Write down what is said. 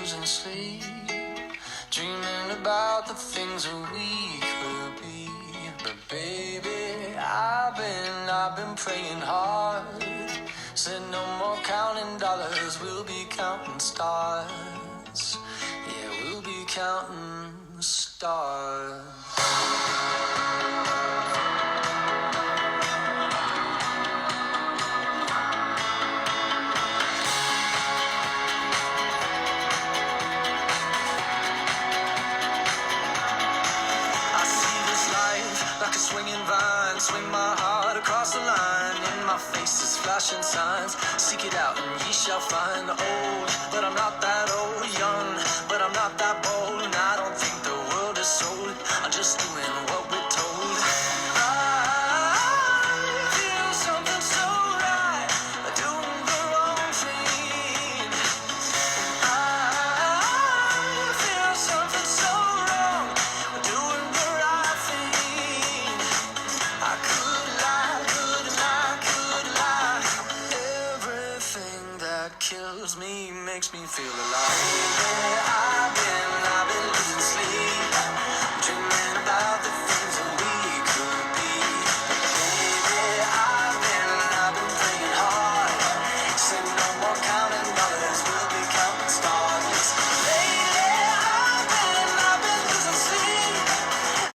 losing sleep, dreaming about the things that we could be. But baby, I've been praying hard. Said no more counting dollars, we'll be counting stars. Yeah, we'll be counting stars. Like a swinging vine, swing my heart across the line. In my face is flashing signs. Seek it out and ye shall find. Old, but I'm not that old. Young, but I'm not that bold. And I don't think the world is sold. I'm just doing what